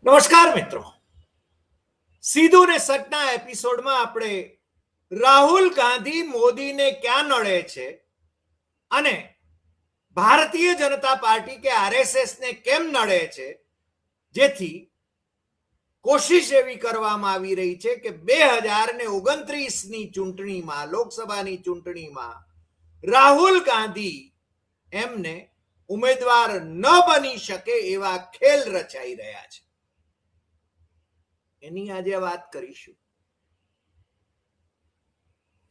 નમસ્કાર મિત્રો, સીધું ને સટના એપિસોડમાં આપણે રાહુલ ગાંધી મોદીને ક્યાં નડે છે અને ભારતીય જનતા પાર્ટી કે આરએસએસ ને કેમ નડે છે, જેથી કોશિશ એવી કરવામાં આવી રહી છે કે 2029ની ચૂંટણીમાં, લોકસભાની ચૂંટણીમાં રાહુલ ગાંધી એમને ઉમેદવાર ન બની શકે એવા ખેલ રચાઈ રહ્યા છે. એની આજે વાત કરીશું.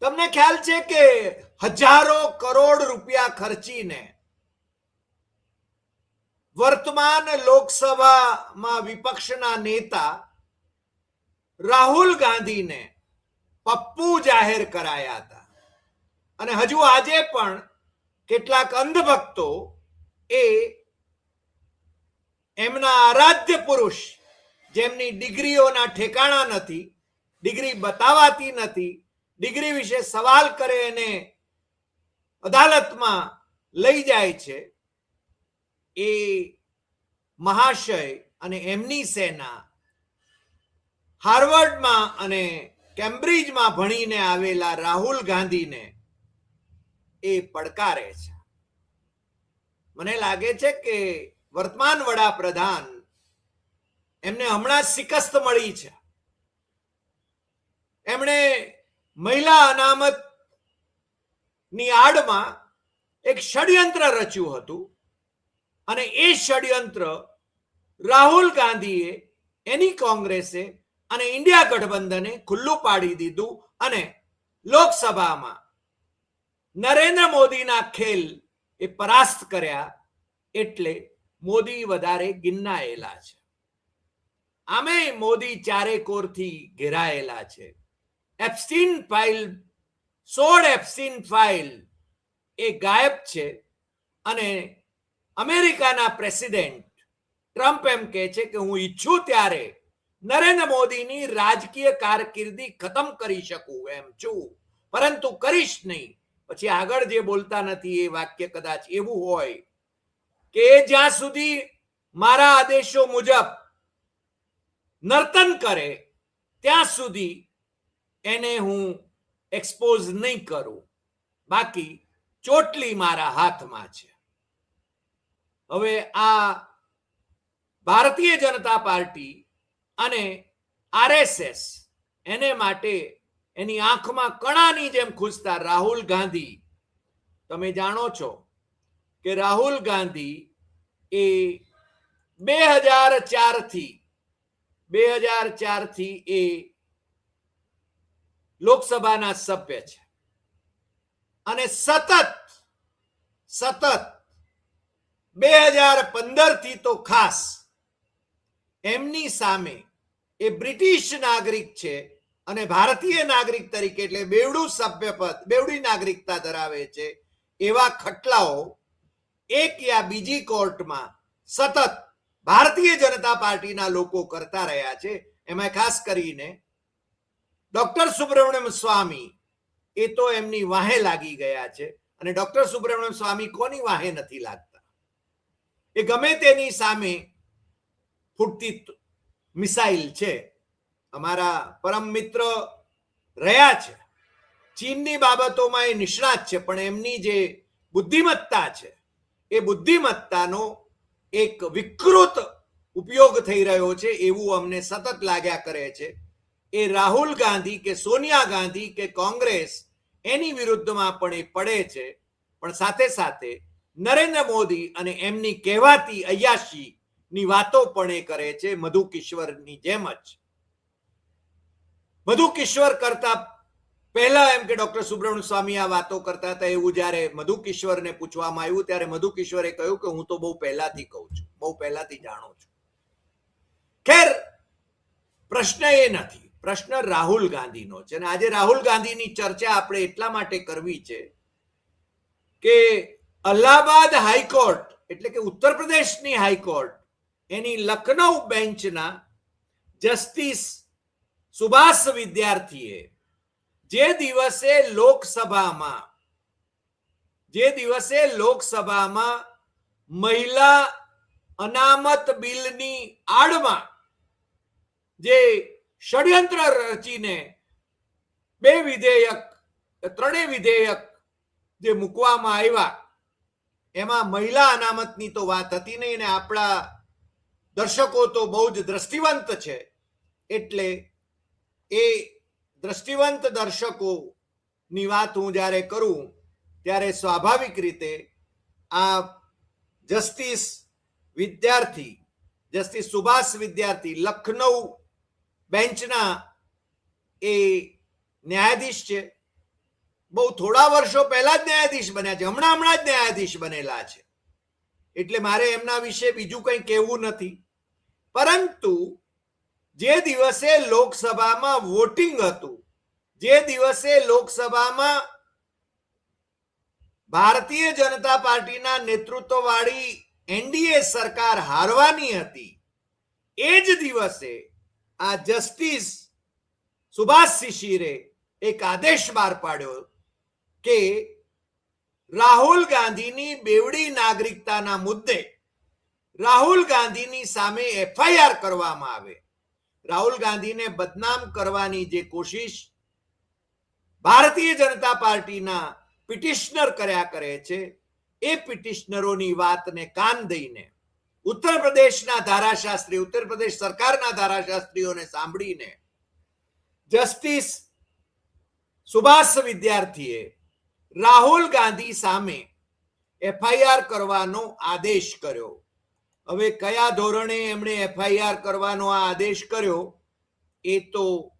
તમને ખ્યાલ છે કે હજારો કરોડ રૂપિયા ખર્ચીને વર્તમાન લોકસભામાં વિપક્ષના નેતા રાહુલ ગાંધીને પપ્પુ જાહેર કરાયા હતા અને હજુ આજે પણ કેટલાક અંધભક્તો એમના આરાધ્ય પુરુષ, જેમની ડિગ્રીઓના ઠેકાણા નથી, ડિગ્રી બતાવાતી નથી, ડિગ્રી વિશે સવાલ કરે અને અદાલતમાં લઈ જાય છે, એ મહાશય અને એમની સેના હાર્વર્ડમાં અને કેમ્બ્રિજમાં ભણીને આવેલા રાહુલ ગાંધીને એ પડકારે છે. મને લાગે છે કે વર્તમાન વડાપ્રધાન એમને હમણાં શિકસ્ત મળી છે. એમણે મહિલા અનામત ની આડમાં એક ષડયંત્ર રચ્યું હતું અને એ ષડયંત્ર રાહુલ ગાંધીએ, એની કોંગ્રેસે અને ઇન્ડિયા ગઠબંધને ખુલ્લું પાડી દીધું અને લોકસભામાં નરેન્દ્ર મોદીના ખેલ એ પરાસ્ત કર્યા. એટલે મોદી વધારે ગિન્નાયેલા છે. આમે મોદી ચારેકોરથી ઘેરાયેલા છે. એપ્સ્ટીન ફાઇલ, 16 એપ્સ્ટીન ફાઇલ એ ગાયબ છે અને અમેરિકાના પ્રેસિડેન્ટ ટ્રમ્પ એમ કહે છે કે હું ઈચ્છું ત્યારે નરેન્દ્ર મોદીની રાજકીય કારકિર્દી ખતમ કરી શકું એમ છું, પરંતુ કરીશ નહીં. પછી આગળ જે બોલતા નથી એ વાક્ય કદાચ એવું હોય કે જ્યાં સુધી મારા આદેશો મુજબ નર્તન કરે ત્યાં સુધી એને હું એક્સપોઝ નહીં કરું, બાકી ચોટલી મારા હાથમાં છે. હવે આ ભારતીય જનતા પાર્ટી અને આરએસએસ એને માટે એની આંખમાં કણાની જેમ ખૂંચતા રાહુલ ગાંધી, તમે જાણો છો કે રાહુલ ગાંધી એ 2004 થી એ લોકસભાના સભ્ય છે અને સતત 2015 થી તો ખાસ એમની સામે એ બ્રિટિશ નાગરિક છે અને ભારતીય નાગરિક તરીકે, એટલે બેવડું સભ્યપદ, બેવડી નાગરિકતા ધરાવે છે એવા ખટલાઓ એક યા બીજી કોર્ટમાં સતત ભારતીય જનતા પાર્ટીના લોકો કરતા રહ્યા છે. એમાં ખાસ કરીને ડોક્ટર સુબ્રમણ્યમ સ્વામી એ તો એમની વાહે લાગી ગયા છે અને ડોક્ટર સુબ્રમણ્યમ સ્વામી કોની વાહે નથી લાગતા. એ ગમે તેની સામે ફૂટતી મિસાઇલ છે. અમારા પરમ મિત્ર રહ્યા છે, ચીનની બાબતોમાં એ નિષ્ણાત છે, પણ એમની જે બુદ્ધિમત્તા છે એ બુદ્ધિમત્તાનો એક વિકૃત ઉપયોગ થઈ રહ્યો છે એવું અમને સતત લાગ્યા કરે છે. એ રાહુલ ગાંધી કે સોનિયા ગાંધી કે કોંગ્રેસ એની વિરુદ્ધમાં પણ એ પડે છે, પણ સાથે સાથે નરેન્દ્ર મોદી અને એમની કહેવાતી અય્યાશી ની વાતો પણ એ કરે છે. મધુ કિશ્વરની જેમ જ મધુ કિશ્વર કરતા પહેલા એમ કે ડોક્ટર સુબ્રમણ્યમ સ્વામી આ વાતો કરતા હતા એવું જ્યારે મધુ કિશ્વરને પૂછવામાં આવ્યું ત્યારે મધુ કિશ્વરે કહ્યું કે હું તો બહુ પહેલાથી કહું છું, બહુ પહેલાથી જાણું છું. ખેર, પ્રશ્ન એ નથી, પ્રશ્ન રાહુલ ગાંધીનો છે. અને આજે રાહુલ ગાંધીની ચર્ચા આપણે એટલા માટે કરવી છે કે અલ્હાબાદ હાઈકોર્ટ, એટલે કે ઉત્તર પ્રદેશની હાઈકોર્ટ, એની લખનઉ બેન્ચના જસ્ટિસ સુભાષ વિદ્યાર્થીએ જે દિવસે લોકસભામાં મહિલા અનામત બિલની આડમાં જે ષડયંત્ર રચીને ત્રણેય વિધેયક જે મૂકવામાં આવ્યા એમાં મહિલા અનામતની તો વાત હતી નહીં, ને આપણા દર્શકો તો બહુ જ દ્રષ્ટિવંત છે, એટલે એ દ્રષ્ટિવંત દર્શકોની વાત હું જ્યારે કરું ત્યારે સ્વાભાવિક રીતે આ જસ્ટિસ સુભાષ વિદ્યાર્થી લખનઉ બેન્ચના એ ન્યાયાધીશ છે. બહુ થોડા વર્ષો પહેલા જ ન્યાયાધીશ બન્યા છે, હમણાં જ ન્યાયાધીશ બનેલા છે, એટલે મારે એમના વિશે બીજું કંઈ કહેવું નથી. પરંતુ જે દિવસે લોકસભામાં વોટિંગ હતું, જે દિવસે લોકસભામાં ભારતીય જનતા પાર્ટીના નેતૃત્વવાળી એનડીએ સરકાર હારવાની હતી, એ જ દિવસે આ જસ્ટિસ સુભાષ શિશિરે એક આદેશ બહાર પાડ્યો કે રાહુલ ગાંધીની બેવડી નાગરિકતાના મુદ્દે રાહુલ ગાંધીની સામે એફઆઈઆર કરવામાં આવે. રાહુલ ગાંધીને બદનામ કરવાની જે કોશિશ ભારતીય જનતા પાર્ટીના પિટિશનર કર્યા કરે છે, એ પિટિશનરોની વાતને કાન દઈને ઉત્તર પ્રદેશ સરકારના ધારાશાસ્ત્રીઓને સાંભળીને જસ્ટિસ સુભાષ વિદ્યાર્થીએ રાહુલ ગાંધી સામે એફઆઈઆર કરવાનો આદેશ કર્યો. હવે કયા ધોરણે એમણે એફઆઈઆર કરવાનો આ આદેશ કર્યો એ તો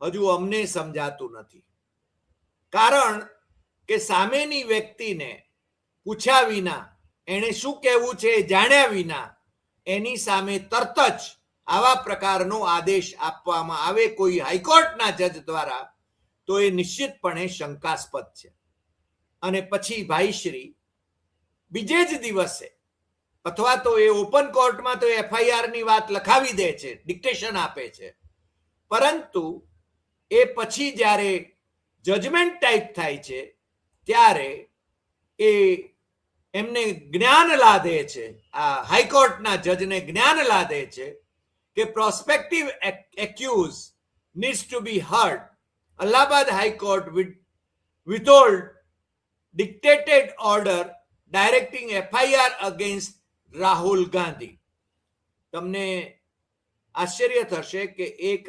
હજુ અમને સમજાતું નથી, કારણ કે સામેની વ્યક્તિને પૂછ્યા વિના, એને શું કહેવું છે જાણ્યા વિના એની સામે તરત જ આવા પ્રકારનો આદેશ આપવામાં આવે કોઈ હાઈકોર્ટના જજ દ્વારા, તો એ નિશ્ચિતપણે શંકાસ્પદ છે. અને પછી ભાઈશ્રી બીજે જ દિવસે અથવા તો એ ઓપન કોર્ટમાં તો એફઆઈઆર ની વાત લખાવી દે છે, ડિક્ટેશન આપે છે, પરંતુ એ પછી જ્યારે જજમેન્ટ ટાઈપ થાય છે ત્યારે એ એમને જ્ઞાન લાદે છે, આ હાઈકોર્ટના જજને જ્ઞાન લાદે છે કે prospective accused needs to be heard. Allahabad high court withhold dictated order directing FIR against Rahul Gandhi. તમને આશ્ચર્ય થશે કે એક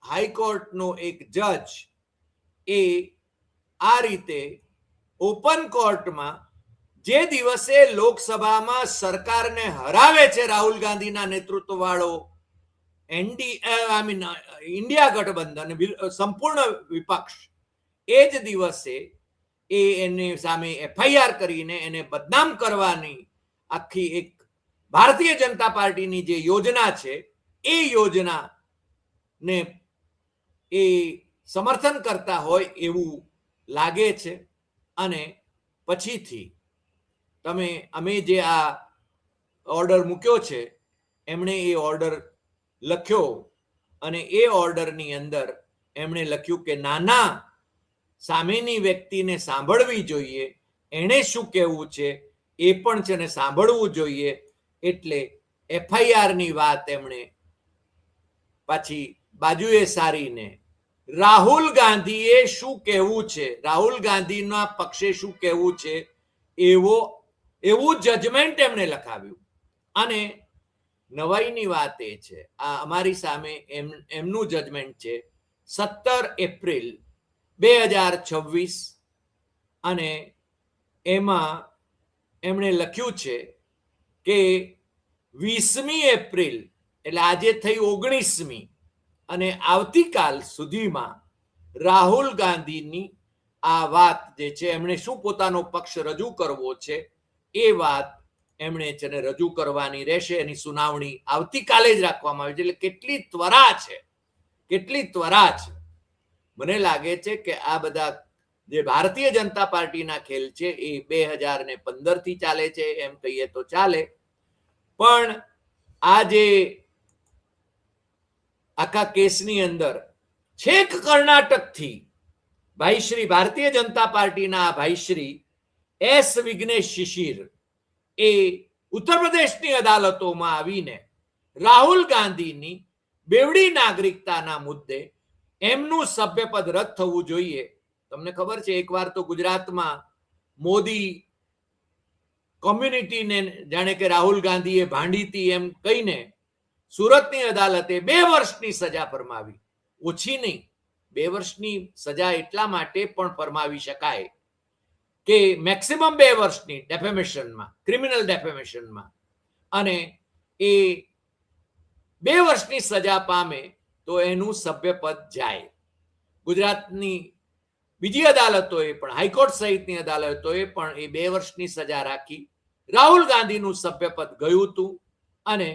હાઈકોર્ટનો એક જજ એ આ રીતે ઓપન કોર્ટમાં જે દિવસે લોકસભામાં સરકારને હરાવે છે રાહુલ ગાંધીના નેતૃત્વ વાળો ઇન્ડિયા ગઠબંધન સંપૂર્ણ વિપક્ષ, એ જ દિવસે એની સામે એફઆઈઆર કરીને એને બદનામ કરવાની આખી એક ભારતીય જનતા પાર્ટીની જે યોજના છે એ યોજનાને એ સમર્થન કરતા હોય એવું લાગે છે. અને પછીથી અમે જે આ ઓર્ડર મૂક્યો છે, એમણે એ ઓર્ડર લખ્યો અને એ ઓર્ડરની અંદર એમણે લખ્યું કે નાના સામેની વ્યક્તિને સાંભળવી જોઈએ, એણે શું કહેવું છે એ પણ છે ને સાંભળવું જોઈએ. એટલે એફઆઈઆર ની વાત એમણે પાછી બાજુએ સારીને રાહુલ ગાંધીએ શું કહેવું છે, રાહુલ ગાંધીના પક્ષે શું કહેવું છે એવું જજમેન્ટ એમણે લખાવ્યું. અને નવાઈની વાત એ છે, આ અમારી સામે એમનું જજમેન્ટ છે 17 એપ્રિલ 2026, અને એમાં એમણે લખ્યું છે કે 20મી એપ્રિલ એટલે આજે થઈ 19મી અને આવતીકાલ સુધીમાં રાહુલ ગાંધીની આ વાત જે છે એમણે શું પોતાનો પક્ષ રજૂ કરવો છે એ વાત એમણે છે ને રજૂ કરવાની રહેશે. એની સુનાવણી આવતીકાલે જ રાખવામાં આવી છે. એટલે કેટલી ત્વરા છે. મને લાગે છે કે આ બધા જે ભારતીય જનતા પાર્ટીના ખેલ છે એ 2015 થી ચાલે છે એમ કહીએ તો ચાલે, પણ આ જે આખા કેસની અંદર છેક કર્ણાટકથી ભાઈશ્રી ભારતીય જનતા પાર્ટીના ભાઈશ્રી એસ વિઘ્નેશ શિશિર એ ઉત્તર પ્રદેશની અદાલતોમાં આવીને રાહુલ ગાંધીની બેવડી નાગરિકતાના મુદ્દે એમનું સભ્યપદ રદ થવું જોઈએ. તમને ખબર છે, એકવાર તો ગુજરાતમાં મોદી કોમ્યુનિટીને જાણે કે રાહુલ ગાંધીએ ભાંડીતી એમ કહીને સુરતની અદાલતે 2 વર્ષની સજા ફરમાવી. ઓછી નહીં, 2 વર્ષની સજા એટલા માટે પણ ફરમાવી શકાય કે મેક્સિમમ 2 વર્ષની ડેફેમેશનમાં, ક્રિમિનલ ડેફેમેશનમાં, અને એ 2 વર્ષની સજા પામે તો એનું સભ્યપદ જાય. ગુજરાતની બીજી અદાલતોએ પણ, હાઈકોર્ટ સહિતની અદાલતોએ પણ એ 2 વર્ષની સજા રાખી. રાહુલ ગાંધીનું સભ્યપદ ગયું હતું અને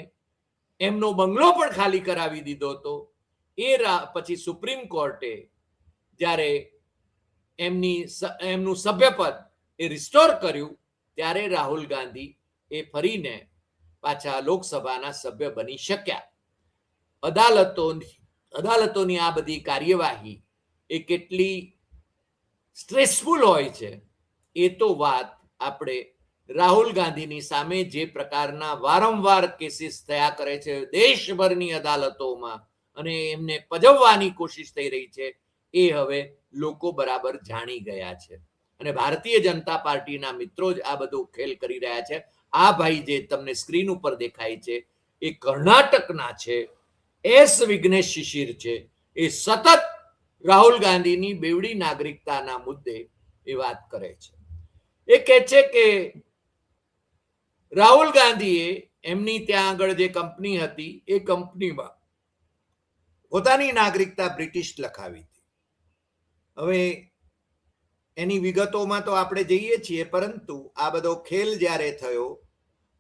એમનો બંગલો પણ ખાલી કરાવી દીધો હતો. એ પછી સુપ્રીમ કોર્ટે જ્યારે એમનું સભ્યપદ એ રિસ્ટોર કર્યું ત્યારે રાહુલ ગાંધી એ ફરીને પાછા લોકસભાના સભ્ય બની શક્યા. અદાલતોની આ બધી કાર્યવાહી એ કેટલી સ્ટ્રેસફુલ હોય છે એ તો વાત આપણે રાહુલ ગાંધીની સામે જે પ્રકારના વારંવાર કેસીસ થયા કરે છે દેશભરની અદાલતોમાં અને એમને પજવવાની કોશિશ થઈ રહી છે એ હવે લોકો બરાબર જાણી ગયા છે. અને ભારતીય જનતા પાર્ટીના મિત્રો જ આ બધો ખેલ કરી રહ્યા છે. આ ભાઈ જે તમને સ્ક્રીન ઉપર દેખાય છે એ કર્ણાટકના છે, એસ વિઘ્નેશ શિશિર છે. એ સતત રાહુલ ગાંધીની બેવડી નાગરિકતાના મુદ્દે એ વાત કરે છે. એ કહે છે કે રાહુલ ગાંધીએ એમની ત્યાં આગળ જે કંપની હતી એ કંપનીમાં પોતાની નાગરિકતા બ્રિટિશ લખાવી હતી. હવે એની વિગતોમાં તો આપણે જઈએ છીએ, પરંતુ આ બધો ખેલ જ્યારે થયો,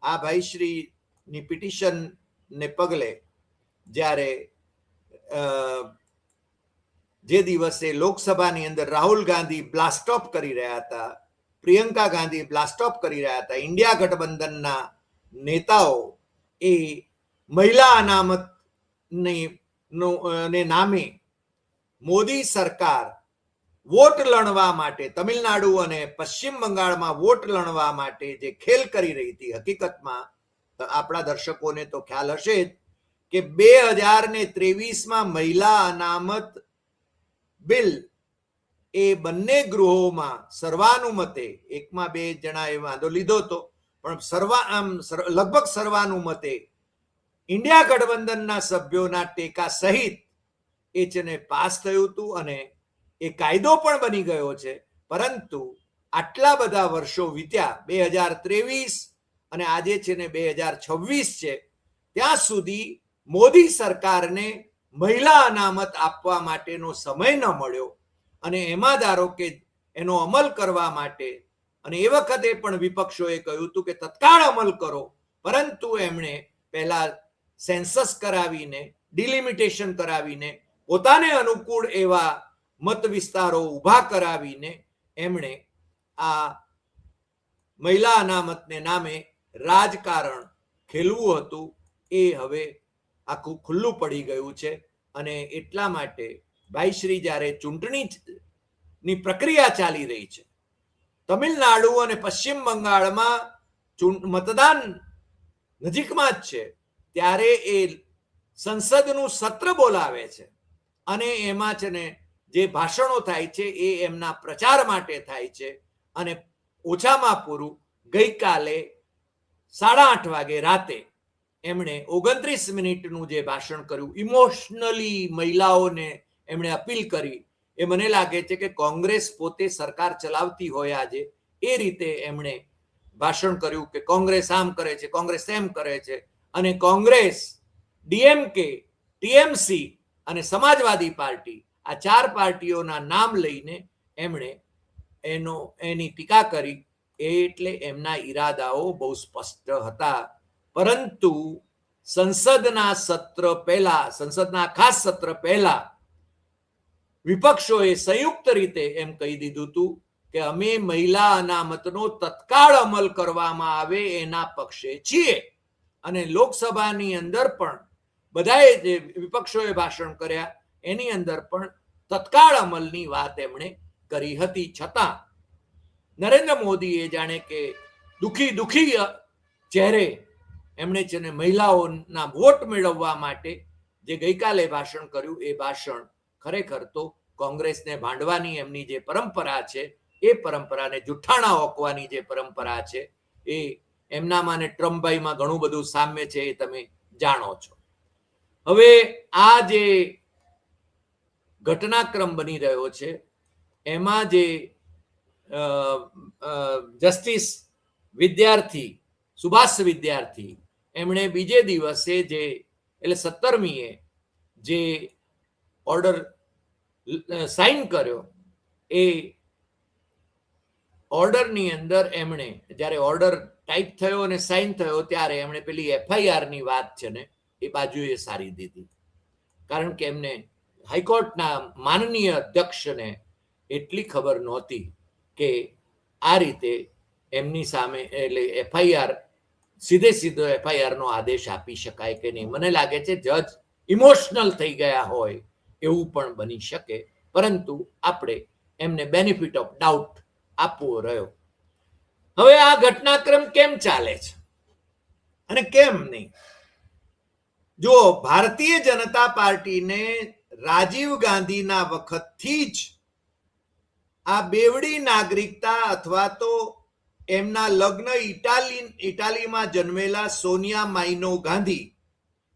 આ ભાઈશ્રીની પિટિશનને પગલે જ્યારે જે દિવસે લોકસભાની અંદર રાહુલ ગાંધી બ્લાસ્ટ ઓફ કરી રહ્યા હતા, પ્રિયંકા ગાંધી બ્લાસ્ટ ઓફ કરી રહ્યા હતા, ઇન્ડિયા ગઠબંધનના નેતાઓ એ મહિલા અનામતને નામે મોદી સરકાર વોટ લણવા માટે તમિલનાડુ અને પશ્ચિમ બંગાળમાં વોટ લણવા માટે જે ખેલ કરી રહી હતી, હકીકતમાં આપણા દર્શકોને તો ખ્યાલ હશે જ કે 2023માં મહિલા અનામત બિલ એ બંને ગૃહોમાં સર્વાનુમતે, એકમાં 2 જણાએ વાંધો લીધો હતો, પણ લગભગ સર્વાનુમતે ઇન્ડિયા ગઠબંધનના સભ્યોના ટેકા સહિત એ છે ને પાસ થયું હતું અને એ કાયદો પણ બની ગયો છે. પરંતુ આટલા બધા વર્ષો વીત્યા, 2023 અને આજે છે ને 2026 છે, ત્યાં સુધી મોદી સરકારને મહિલા અનામત આપવા માટેનો સમય ન મળ્યો. અને એમાં ધારો કે એનો અમલ કરવા માટે, અને એ વખતે પણ વિપક્ષોએ કહ્યું હતું કે તત્કાળ અમલ કરો, પરંતુ એમણે પહેલા સેન્સસ કરાવીને, ડિલિમિટેશન કરાવીને, પોતાને અનુકૂળ એવા મત વિસ્તારો ઉભા કરાવીને એમણે આ મહિલા અનામતને નામે રાજકારણ ખેલવું હતું. એ હવે આખું ખુલ્લું પડી ગયું છે. અને એટલા માટે ભાઈશ્રી જ્યારે ચૂંટણીની પ્રક્રિયા ચાલી રહી છે, તમિલનાડુ અને પશ્ચિમ બંગાળમાં મતદાન નજીકમાં જ છે, ત્યારે એ સંસદનું સત્ર બોલાવે છે અને એમાં છે ને જે ભાષણો થાય છે એ એમના પ્રચાર માટે થાય છે. અને ઓછામાં પૂરું ગઈકાલે 8:30 વાગે રાતે એમણે 29 મિનિટનું જે ભાષણ કર્યું, ઇમોશનલી મહિલાઓને એમણે અપીલ કરી. એ મને લાગે છે કે કોંગ્રેસ પોતે સરકાર ચલાવતી હોય આજે એ રીતે એમણે ભાષણ કર્યું કે કોંગ્રેસ આમ કરે છે, કોંગ્રેસ એમ કરે છે. અને કોંગ્રેસ, ડીએમકે, ટીએમસી અને સમાજવાદી પાર્ટી, આ 4 પાર્ટીઓના નામ લઈને એમણે એની ટીકા કરી. એટલે એમના ઈરાદાઓ બહુ સ્પષ્ટ હતા. પરંતુ સંસદના ખાસ સત્ર પહેલા વિપક્ષોએ સંયુક્ત રીતે એમ કહી દીધું હતું કે અમે મહિલા અનામતનો તત્કાળ અમલ કરવામાં આવે એના પક્ષે છીએ. અને લોકસભાની અંદર પણ બધાએ જે વિપક્ષોએ ભાષણ કર્યા એની અંદર પણ તત્કાળ અમલની વાત એમણે કરી હતી. છતાં નરેન્દ્ર મોદીએ જાણે કે દુખી ચહેરે એમણે છે ને મહિલાઓના વોટ મેળવવા માટે જે ગઈકાલે ભાષણ કર્યું એ ભાષણ ખરેખર તો કોંગ્રેસને ભાંડવાની એમની જે પરંપરા છે એ પરંપરાને જુઠ્ઠાણા ઓકવાની જે પરંપરા છે એ એમનામાં અને ટ્રમ્પભાઈમાં ઘણું બધું સામ્ય છે એ તમે જાણો છો. હવે આ જે ઘટનાક્રમ બની રહ્યો છે એમાં જે જસ્ટિસ વિદ્યાર્થી સુભાષ વિદ્યાર્થી એમણે બીજે દિવસે જે એટલે 17મીએ જે ઓર્ડર સાઇન કર્યો એ ઓર્ડરની અંદર એમણે જ્યારે ઓર્ડર ટાઈપ થયો અને સાઇન થયો ત્યારે એમણે પેલી FIR ની વાત છે ને એ બાજુએ સારી દીધી, કારણ કે એમને હાઈકોર્ટના માનનીય અધ્યક્ષને એટલી ખબર નહોતી કે આ રીતે એમની સામે એટલે FIR સીધો FIR નો આદેશ આપી શકાય કે નહીં. મને લાગે છે જજ ઇમોશનલ થઈ ગયા હોય એવું પણ બની શકે, પરંતુ આપણે એમને બેનિફિટ ઓફ ડાઉટ આપવો રહ્યો. હવે આ ઘટનાક્રમ કેમ ચાલે છે અને કેમ નહીં? જો ભારતીય જનતા પાર્ટીને રાજીવ ગાંધીના વખતથી જ આ બેવડી નાગરિકતા અથવા તો એમના લગ્ન ઇટાલીમાં જન્મેલા સોનિયા માઇનો ગાંધી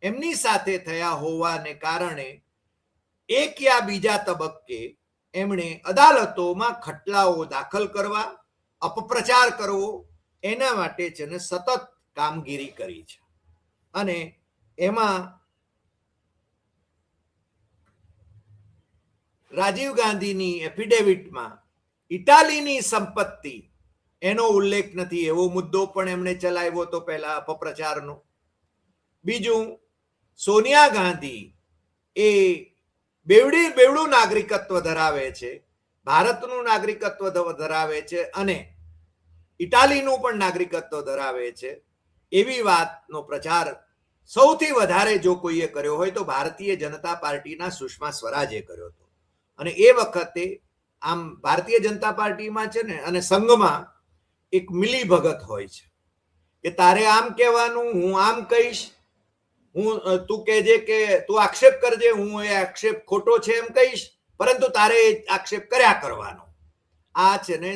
એમની સાથે થયા હોવાને કારણે એક યા બીજા તબક્કે એમણે અદાલતોમાં ખટલાઓ દાખલ કરવા, અપપ્રચાર કરવો, એના માટે છે ને સતત કામગીરી કરી છે. અને એમાં રાજીવ ગાંધીની એફિડેવિટમાં ઇટાલીની સંપત્તિ એનો ઉલ્લેખ નથી એવો મુદ્દો પણ એમણે ચલાવ્યો હતો પહેલા અપપ્રચારનો. બીજું, સોનિયા ગાંધી એ બેવડું નાગરિકત્વ ધરાવે છે, ભારતનું નાગરિકત્વ ધરાવે છે અને ઇટાલીનું પણ નાગરિકત્વ ધરાવે છે, એવી વાતનો પ્રચાર સૌથી વધારે જો કોઈએ કર્યો હોય તો ભારતીય જનતા પાર્ટીના સુષ્મા સ્વરાજે કર્યો હતો. અને એ વખતે આમ ભારતીય જનતા પાર્ટીમાં છે ને અને સંઘમાં એક મિલી ભગત હોય છે કે તારે આમ કહેવાનું, હું આમ કહીશ, તું કહેજે કે તું આક્ષેપ કરજે, હું એ આક્ષેપ ખોટો છે એમ કહીશ, પરંતુ તારે આક્ષેપ કર્યા કરવાનો. આ છે ને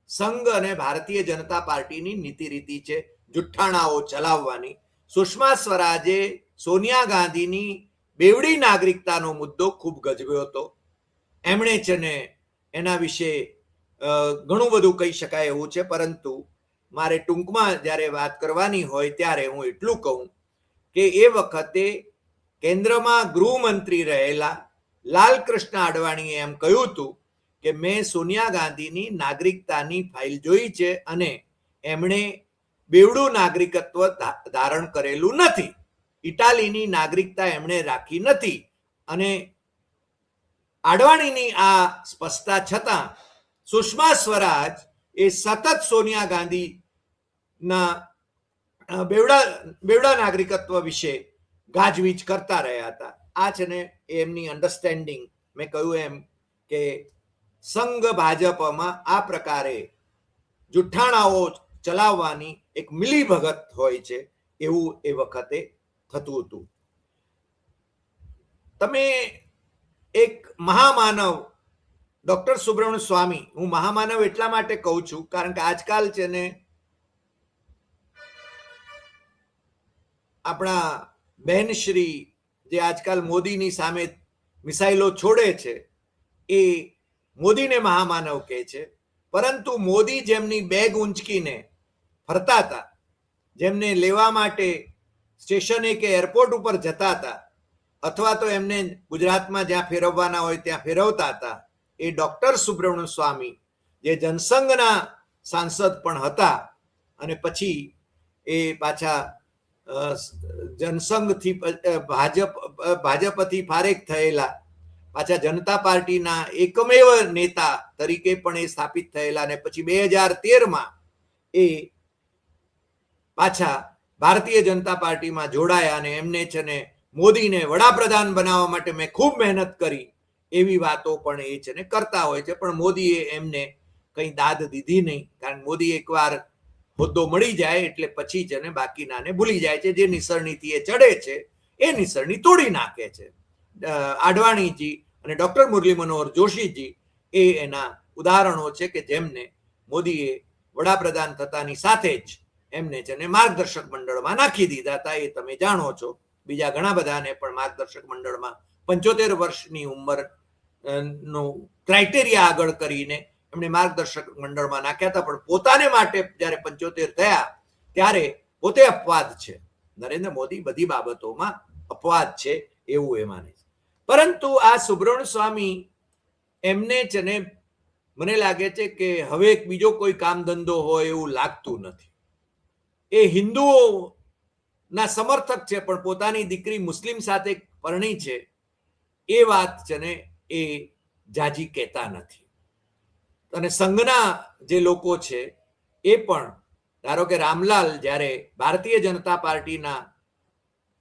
સંઘ અને ભારતીય જનતા પાર્ટીની નીતિ રીતિ છે, જુઠ્ઠાણાઓ ચલાવવાની. સુષ્મા સ્વરાજે સોનિયા ગાંધીની બેવડી નાગરિકતાનો મુદ્દો ખૂબ ગજવ્યો હતો. એમણે છે ને એના વિશે ઘણું બધું કહી શકાય એવું છે, પરંતુ મારે ટૂંકમાં જ્યારે વાત કરવાની હોય ત્યારે હું એટલું કહું કે એ વખતે કેન્દ્રમાં ગૃહમંત્રી રહેલા લાલકૃષ્ણ અડવાણીએ એમ કહ્યું હતું કે મેં સોનિયા ગાંધીની નાગરિકતાની ફાઇલ જોઈ છે અને એમણે બેવડું નાગરિકત્વ ધારણ કરેલું નથી, ઇટાલીની નાગરિકતા એમણે રાખી નથી. અને આડવાણીની આ સ્પષ્ટતા છતાં સુષ્મા સ્વરાજ એ સતત સોનિયા ગાંધીના બેવડા નાગરિકત્વ વિશે ગાજવીજ કરતા રહ્યા હતા. આ છે ને એમની અન્ડરસ્ટેન્ડિંગ, મેં કહ્યું એમ કે સંઘ ભાજપમાં આ પ્રકારે જુઠ્ઠાણાઓ ચલાવવાની એક મિલીભગત હોય છે એવું એ વખતે થતું હતું. તમે એક મહામાનવ ડોક્ટર સુબ્રમણ્ય સ્વામી, હું મહામાનવ એટલા માટે કહું છું કારણ કે આજકાલ છે ને આપણા બહેનશ્રી જે આજકાલ મોદીની સામે મિસાઇલો છોડે છે એ મોદીને મહામાનવ કહે છે, પરંતુ મોદી જેમની બેગ ઊંચકીને ફરતા હતા, જેમને લેવા માટે સ્ટેશને કે એરપોર્ટ ઉપર જતા હતા અથવા તો એમને ગુજરાતમાં જ્યાં ફેરવવાના હોય ત્યાં ફેરવતા હતા, એ ડોક્ટર સુબ્રમણ્ય સ્વામી જે જનસંઘના સાંસદ પણ હતા અને પછી એ પાછા જનસંઘથી ભાજપથી ફારેક થયેલા, પાછા જનતા પાર્ટીના એકમેવ નેતા તરીકે પણ એ સ્થાપિત થયેલા અને પછી 2013માં એ પાછા ભારતીય જનતા પાર્ટીમાં જોડાયા અને એમને છે ને મોદીને વડાપ્રધાન બનાવવા માટે મેં ખૂબ મહેનત કરી એવી વાતો પણ એ છે ને કરતા હોય છે. પણ મોદીએ એમને કંઈ દાદ દીધી નહીં, કારણ મોદી એકવાર હોદ્દો મળી જાય એટલે પછી છે ને બાકીનાને ભૂલી જાય છે. જે નિસરણીથી એ ચડે છે એ નિસરણી તોડી નાખે છે. આડવાણીજી અને ડોક્ટર મુરલી મનોહર જોશીજી એ એના ઉદાહરણો છે કે જેમને મોદીએ વડાપ્રધાન થતાની સાથે જ એમને છે ને માર્ગદર્શક મંડળમાં નાખી દીધા હતા. એ તમે જાણો છો. બીજા ઘણા બધાને પણ માર્ગદર્શક મંડળમાં 75 વર્ષની ઉંમર નું ક્રાઇટેરિયા આગળ કરીને એમણે માર્ગદર્શક મંડળમાં નાખ્યા હતા. પણ પોતાને માટે જ્યારે 75 થયા ત્યારે પોતે અપવાદ છે. નરેન્દ્ર મોદી બધી બાબતોમાં અપવાદ છે એવું એ માને છે. પરંતુ આ સુબ્રમણ્ય સ્વામી એમને છે ને મને લાગે છે કે હવે બીજો કોઈ કામ ધંધો હોય એવું લાગતું નથી. એ હિન્દુઓના સમર્થક છે પણ પોતાની દીકરી મુસ્લિમ સાથે પરણી છે એ વાત છે ને એ જાજી કહેતા નથી. અને સંઘના જે લોકો છે એ પણ ધારો કે રામલાલ જ્યારે ભારતીય જનતા પાર્ટીના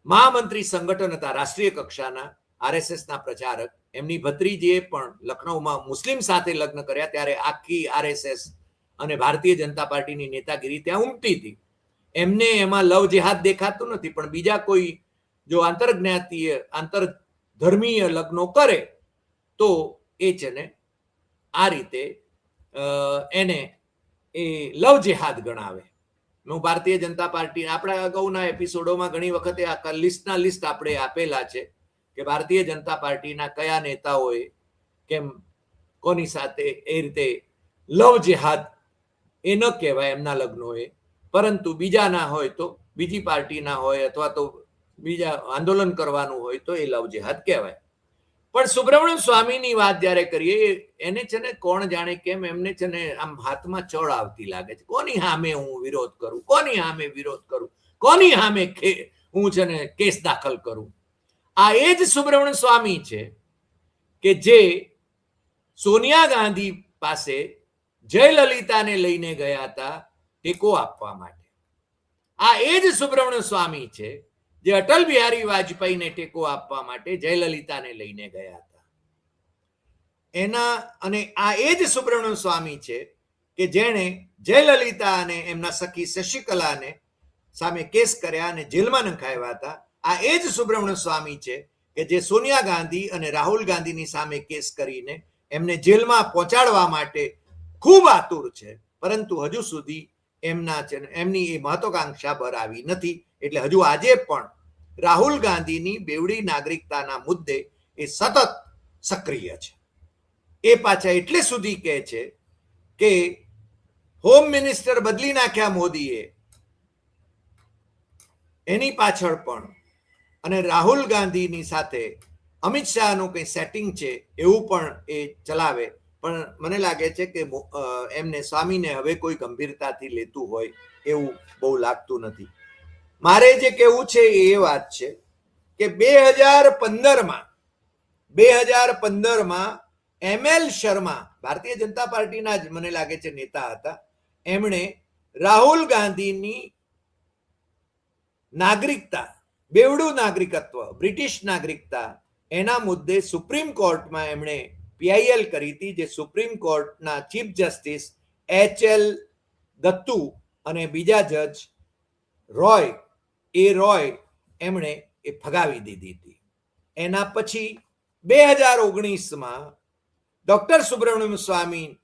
મહામંત્રી સંગઠન હતા રાષ્ટ્રીય કક્ષાના આરએસએસના પ્રચારક, એમની ભત્રીજીએ પણ લખનૌમાં મુસ્લિમ સાથે લગ્ન કર્યા ત્યારે આખી આરએસએસ અને ભારતીય જનતા પાર્ટીની નેતાગીરી ત્યાં ઉમટી હતી. એમને એમાં લવ જેહાદ દેખાતું નથી. પણ બીજા કોઈ જો આંતરજ્ઞાતીય આંતરધર્મીય લગ્નો કરે તો એ છે ને આ રીતે એને એ લવ જેહાદ ગણાવે. હું ભારતીય જનતા પાર્ટી આપણા અગાઉના એપિસોડોમાં ઘણી વખતે આ લિસ્ટ આપણે આપેલા છે કે ભારતીય જનતા પાર્ટીના કયા નેતાઓએ કેમ કોની સાથે એ રીતે લવ જેહાદ એ ન કહેવાય એમના લગ્નોએ, પરંતુ બીજાના હોય તો બીજી પાર્ટીના હોય અથવા તો બીજા આંદોલન કરવાનું હોય તો એ લવ જેહાદ કહેવાય. પણ સુબ્રમણ્ય સ્વામીની વાત જ્યારે કરીએ એને છે ને કોણ જાણે કેમ એમને છે ને આમ હાથમાં ચળ આવતી લાગે છે. કોની સામે હું વિરોધ કરું, કોની સામે વિરોધ કરું, કોની સામે હું છે ને કેસ દાખલ કરું. આ એ જ સુબ્રમણ્ય સ્વામી છે કે જે સોનિયા ગાંધી પાસે જયલલિતાને લઈને ગયા હતા ટેકો આપવા માટે. આ એ જ સુબ્રમણ્ય સ્વામી છે જે અટલ બિહારી વાજપેયીને ટેકો આપવા માટે જયલલિતાને લઈને ગયા હતા. અને આ એ જ સુબ્રમણ્ય સ્વામી છે કે જેણે જયલલિતા અને એમના સખી શશિકલાને સામે કેસ કર્યા અને જેલમાં નંખાવ્યા હતા. આ એ જ સુબ્રમણ્ય સ્વામી છે કે જે સોનિયા ગાંધી અને રાહુલ ગાંધીની સામે કેસ કરીને એમને જેલમાં પહોંચાડવા માટે ખૂબ આતુર છે. પરંતુ હજુ સુધી એમની એ મહત્વાકાંક્ષા બર આવી નથી. એટલે હજુ આજે પણ રાહુલ ગાંધીની બેવડી નાગરિકતાના મુદ્દે એ સતત સક્રિય છે. એ પાછા એટલે સુધી કહે છે કે હોમ મિનિસ્ટર બદલી નાખ્યા મોદીએ એની પાછળ પણ અને રાહુલ ગાંધીની સાથે અમિત શાહનું કંઈ સેટિંગ છે એવું પણ એ ચલાવે. પણ મને લાગે છે કે એમને સ્વામીને હવે કોઈ ગંભીરતાથી લેતું હોય એવું બહુ લાગતું નથી. મારે જે કહેવું છે એ વાત છે કે 2015માં ML શર્મા ભારતીય જનતા પાર્ટીના જ મને લાગે છે નેતા હતા. એમણે રાહુલ ગાંધીની નાગરિકતા, બેવડું નાગરિકત્વ, બ્રિટિશ નાગરિકતા એના મુદ્દે સુપ્રીમ કોર્ટમાં એમણે PIL કરી હતી, જે સુપ્રીમ કોર્ટના ચીફ જસ્ટિસ HL દત્તુ અને બીજા જજ રોય એમણે એ ફગાવી દીધી હતી. એના પછી 2019માં ડોક્ટર સુબ્રમણ્યમ સ્વામીની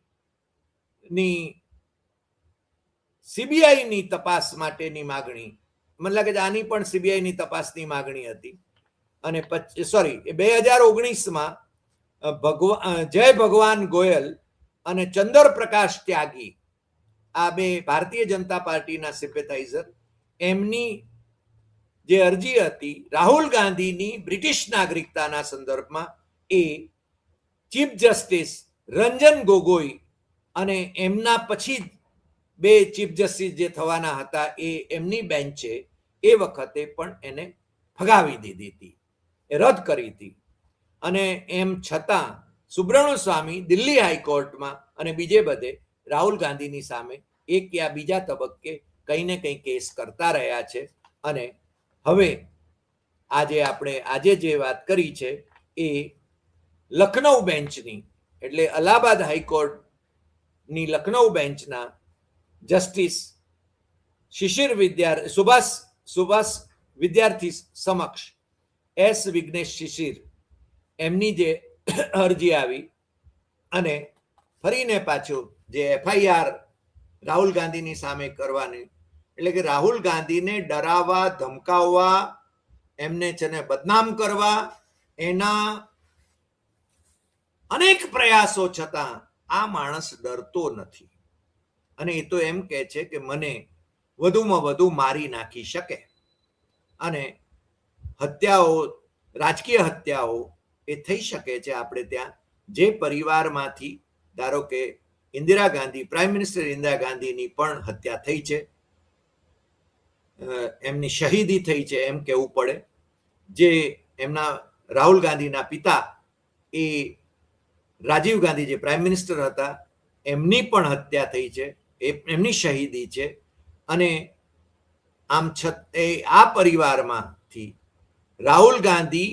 CBIની તપાસ માટેની માગણી, મને લાગે છે આની પણ CBIની તપાસની માગણી હતી. અને 2019માં જય ભગવાન ગોયલ અને ચંદર પ્રકાશ ત્યાગી આ બે ભારતીય જનતા પાર્ટીના સિમ્પેથાઇઝર એમની જે અરજી હતી રાહુલ ગાંધીની બ્રિટિશ નાગરિકતાના સંદર્ભમાં એ ચીફ જસ્ટિસ રંજન ગોગોઈ અને એમના પછી બે ચીફ જસ્ટિસ જે થવાના હતા એ એમની બેન્ચે એ વખતે પણ એને ફગાવી દીધી હતી, એ રદ કરી હતી. અને એમ છતાં સુબ્રમણ્ય સ્વામી દિલ્હી હાઈકોર્ટમાં અને બીજે બધે રાહુલ ગાંધીની સામે એક યા બીજા તબક્કે કંઈ ને કંઈ કેસ કરતા રહ્યા છે. અને હવે આજે જે વાત કરી છે એ લખનૌ બેન્ચની, એટલે અલ્હાબાદ હાઈકોર્ટની લખનૌ બેન્ચના જસ્ટિસ સુભાષ વિદ્યાર્થી સમક્ષ એસ વિઘ્નેશ શિશિર એમની જે અરજી આવી અને ફરીને પાછું જે એફઆઈઆર રાહુલ ગાંધીની સામે કરવાની, એટલે કે રાહુલ ગાંધીને ડરાવવા, ધમકાવવા, એમને છે ને બદનામ કરવા, એના અનેક પ્રયાસો છતાં આ માણસ ડરતો નથી અને એ તો એમ કહે છે કે મને વધુમાં વધુ મારી નાખી શકે. અને હત્યાઓ, રાજકીય હત્યાઓ એ થઈ શકે છે આપણે ત્યાં, જે પરિવારમાંથી ધારો કે ઇન્દિરા ગાંધી, પ્રાઇમ મિનિસ્ટર ઇન્દિરા ગાંધીની પણ હત્યા થઈ છે, એમની શહીદી થઈ છે એમ કહેવું પડે. જે એમના રાહુલ ગાંધીના પિતા એ રાજીવ ગાંધી જે પ્રાઇમ મિનિસ્ટર હતા એમની પણ હત્યા થઈ છે, એમની શહીદી છે. અને આમ આ પરિવારમાંથી રાહુલ ગાંધી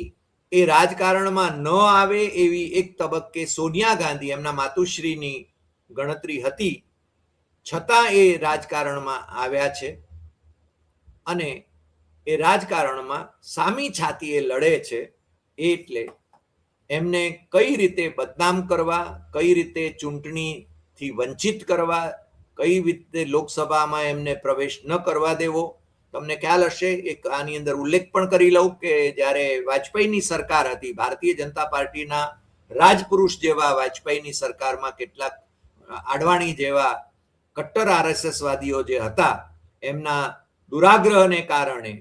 એ રાજકારણમાં ન આવે એવી એક તબક્કે સોનિયા ગાંધી એમના માતુશ્રીની ગણતરી હતી, છતાં એ રાજકારણમાં આવ્યા છે અને એ રાજકારણમાં સામી છાતીએ લડે છે. એટલે એમને કઈ રીતે બદનામ કરવા, કઈ રીતે ચૂંટણીથી વંચિત કરવા, કઈ રીતે લોકસભામાં એમને પ્રવેશ ન કરવા દેવો. તમને ખ્યાલ હશે, એક આની અંદર ઉલ્લેખ પણ કરી લઉં કે જ્યારે વાજપેયીની સરકાર હતી, ભારતીય જનતા પાર્ટીના રાજપુરુષ જેવા વાજપેયીની સરકારમાં કેટલાક આડવાણી જેવા કટ્ટર આરએસએસ વાદીઓ જે હતા, એમના દુરાગ્રહને કારણે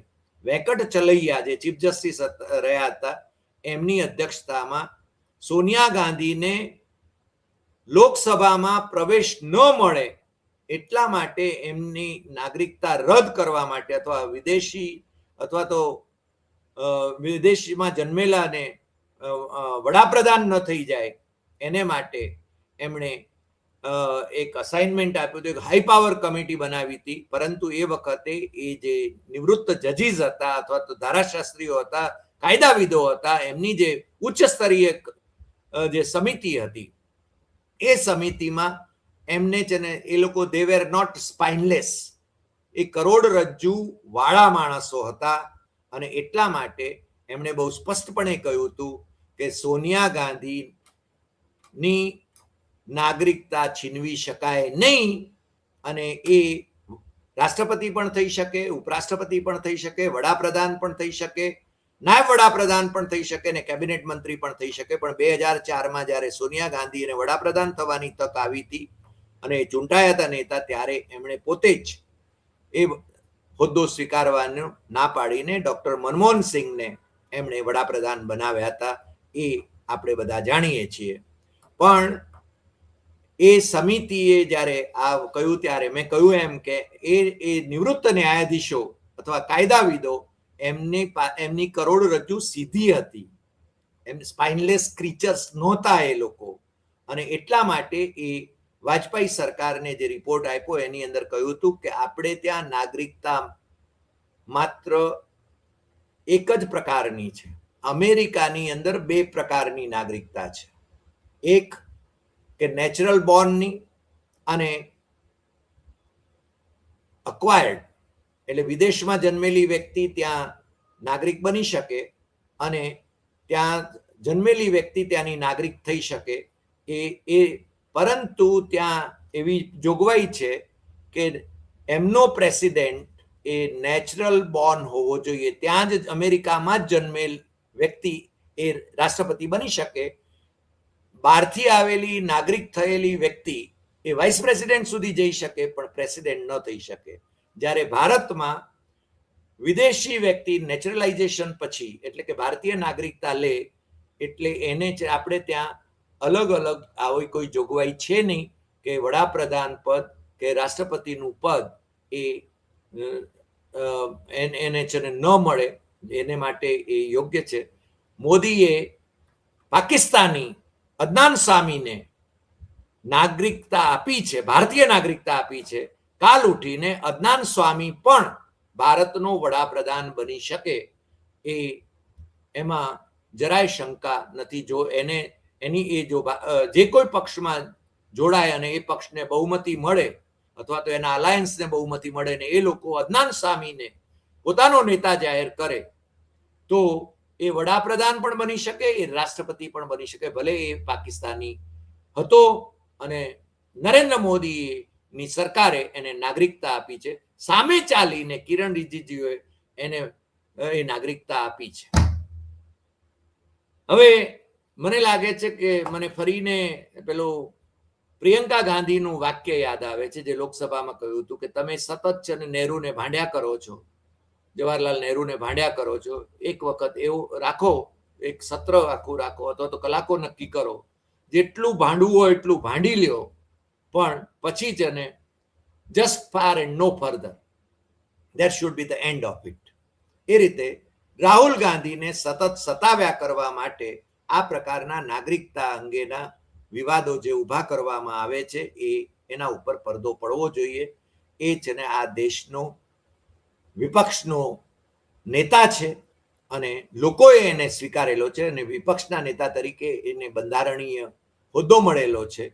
વેંકટ ચલૈયા જે ચીફ જસ્ટિસ રહ્યા હતા, એમની અધ્યક્ષતામાં સોનિયા ગાંધીને લોકસભામાં પ્રવેશ ન મળે એટલા માટે એમની નાગરિકતા રદ કરવા માટે, અથવા વિદેશી અથવા તો વિદેશીમાં જન્મેલાને વડાપ્રધાન ન થઈ જાય એને માટે એમણે એક અસાઇનમેન્ટ આપ્યું હતું, એક હાઈ પાવર કમિટી બનાવી હતી. પરંતુ એ વખતે એ જે નિવૃત્ત જજીસ હતા અથવા તો ધારાશાસ્ત્રીઓ હતા, કાયદાવિદો હતા, એમની જે ઉચ્ચ સ્તરીય જે સમિતિ હતી, એ સમિતિમાં એમને છે ને એ લોકો દે વેર નોટ સ્પાઇનલેસ, એ કરોડરજ્જુ વાળા માણસો હતા. અને એટલા માટે એમણે બહુ સ્પષ્ટપણે કહ્યું હતું કે સોનિયા ગાંધીની નાગરિકતા છીનવી શકાય નહીં અને એ રાષ્ટ્રપતિ પણ થઈ શકે, ઉપરાષ્ટ્રપતિ પણ થઈ શકે, વડાપ્રધાન પણ થઈ શકે, નાયબ વડાપ્રધાન પણ થઈ શકે ને કેબિનેટ મંત્રી પણ થઈ શકે. પણ 2004માં જ્યારે સોનિયા ગાંધીને વડાપ્રધાન થવાની તક આવી હતી અને ચૂંટાયા હતા નેતા, ત્યારે એમણે પોતે જ એ હોદ્દો સ્વીકારવાનું ના પાડીને ડોક્ટર મનમોહન સિંહને એમણે વડાપ્રધાન બનાવ્યા હતા, એ આપણે બધા જાણીએ છીએ. પણ એ સમિતિએ જ્યારે આ કહ્યું ત્યારે મેં કહ્યું એમ કે એ નિવૃત્ત ન્યાયાધીશો અથવા કાયદાવિદો એમની કરોડરજ્જુ સીધી હતી, એમ સ્પાઇનલેસ ક્રીચર્સ નહોતા એ લોકો. અને એટલા માટે એ વાજપેયી સરકારને જે રિપોર્ટ આપ્યો એની અંદર કહ્યું હતું કે આપણે ત્યાં નાગરિકતા માત્ર એક જ પ્રકારની છે. અમેરિકાની અંદર 2 પ્રકારની નાગરિકતા છે, એક કે નેચરલ બોર્નની અને અક્વાયર્ડ, એટલે વિદેશમાં જન્મેલી વ્યક્તિ ત્યાં નાગરિક બની શકે અને ત્યાં જન્મેલી વ્યક્તિ ત્યાંની નાગરિક થઈ શકે. પરંતુ ત્યાં એવી જોગવાઈ છે કે એમનો પ્રેસિડેન્ટ એ નેચરલ બોર્ન હોવો જોઈએ, ત્યાં જ અમેરિકામાં જ જન્મેલ વ્યક્તિ એ રાષ્ટ્રપતિ બની શકે. બહારથી આવેલી નાગરિક થયેલી વ્યક્તિ એ વાઇસ પ્રેસિડેન્ટ સુધી જઈ શકે પણ પ્રેસિડેન્ટ ન થઈ શકે. જ્યારે ભારતમાં વિદેશી વ્યક્તિ નેચરલાઇઝેશન પછી, એટલે કે ભારતીય નાગરિકતા લે એટલે એને આપણે ત્યાં અલગ અલગ આવી કોઈ જોગવાઈ છે નહીં કે વડાપ્રધાન પદ કે રાષ્ટ્રપતિનું પદ એને છે ને ન મળે, એને માટે એ યોગ્ય છે. મોદીએ પાકિસ્તાની અદનાન સામીને નાગરિકતા આપી છે, ભારતીય નાગરિકતા આપી છે. કાલ ઉઠીને અદનાન સ્વામી પણ ભારતનો વડાપ્રધાન બની શકે, એમાં જરાય શંકા નથી. જો એની જે કોઈ પક્ષમાં જોડાય અને એ પક્ષને બહુમતી મળે અથવા તો એના અલાયન્સને બહુમતી મળે ને એ લોકો અદનાન સામીને પોતાનો નેતા જાહેર કરે તો એ વડાપ્રધાન પણ બની શકે, એ રાષ્ટ્રપતિ પણ બની શકે, ભલે એ પાકિસ્તાની હતો અને નરેન્દ્ર મોદીની સરકારે એને નાગરિકતા આપી છે. સામે ચાલીને કિરણ રિજિજુએ એને એ નાગરિકતા આપી છે. હવે મને લાગે છે કે મને ફરીને પેલું પ્રિયંકા ગાંધીનું વાક્ય યાદ આવે છે, જે લોકસભામાં કહ્યું હતું કે તમે સતત છે ને નહેરુને ભાંડ્યા કરો છો, જવાહરલાલ નહેરુને ભાંડ્યા કરો છો. એક વખત એવું રાખો, એક સત્ર આખું રાખો અથવા તો કલાકો નક્કી કરો, જેટલું ભાંડવું હોય એટલું ભાંડી લ્યો, પણ પછી છે ને just far and no further, that should be the end of it. એ રીતે રાહુલ ગાંધીને સતત સતાવ્યા કરવા માટે આ પ્રકારના નાગરિકતા અંગેના વિવાદો જે ઊભા કરવામાં આવે છે એના ઉપર પડદો પડવો જોઈએ. એ છે ને આ દેશનો વિપક્ષનો નેતા છે અને લોકોએ એને સ્વીકારેલો છે અને વિપક્ષના નેતા તરીકે એને બંધારણીય હોદ્દો મળેલો છે.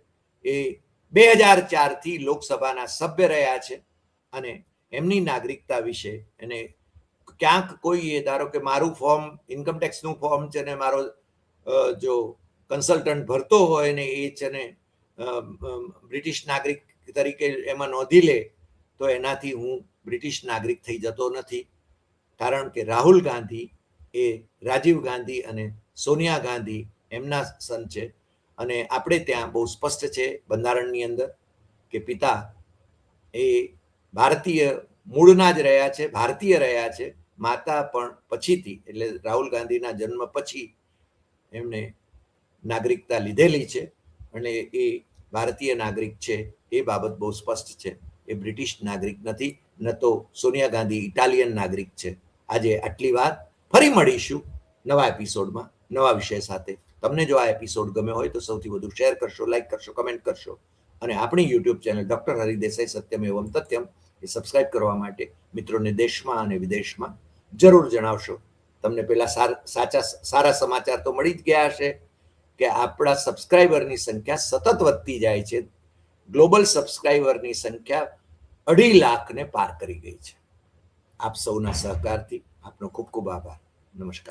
એ 2004 થી લોકસભાના સભ્ય રહ્યા છે અને એમની નાગરિકતા વિશે એને ક્યાંક કોઈ, ધારો કે મારું ફોર્મ, ઇન્કમટેક્સનું ફોર્મ છે ને મારો જો કન્સલ્ટન્ટ ભરતો હોય ને એ છે ને બ્રિટિશ નાગરિક તરીકે એમાં નોંધી લે, તો એનાથી હું બ્રિટિશ નાગરિક થઈ જતો નથી. કારણ કે રાહુલ ગાંધી એ રાજીવ ગાંધી અને સોનિયા ગાંધી એમના સન છે અને આપણે ત્યાં બહુ સ્પષ્ટ છે બંધારણની અંદર કે પિતા એ ભારતીય મૂળના જ રહ્યા છે, ભારતીય રહ્યા છે. માતા પણ પછીથી, એટલે રાહુલ ગાંધીના જન્મ પછી એમને નાગરિકતા લીધેલી છે અને એ ભારતીય નાગરિક છે. એ બાબત બહુ સ્પષ્ટ છે. એ બ્રિટિશ નાગરિક નથી, ન તો સોનિયા ગાંધી ઇટાલિયન નાગરિક છે. આજે આટલી વાત. ફરી મળીશું નવા એપિસોડમાં નવા વિષય સાથે. તમને જો આ એપિસોડ ગમ્યો હોય તો સૌથી વધુ શેર કરશો, લાઈક કરશો, કમેન્ટ કરશો અને આપણી YouTube channel doctor Hari Desai સત્યમ એવમ તથ્યમ એ સબસ્ક્રાઇબ કરવા માટે મિત્રોને દેશમાં અને વિદેશમાં જરૂર જણાવશો. તમને પેલા સારા સમાચાર તો મળી જ ગયા હશે કે આપણા સબસ્ક્રાઇબરની સંખ્યા સતત વધતી જાય છે. ગ્લોબલ સબસ્ક્રાઇબરની સંખ્યા 2.5 લાખને પાર કરી ગઈ છે. આપ સૌના સહકારથી આપનો ખૂબ ખૂબ આભાર. નમસ્કાર.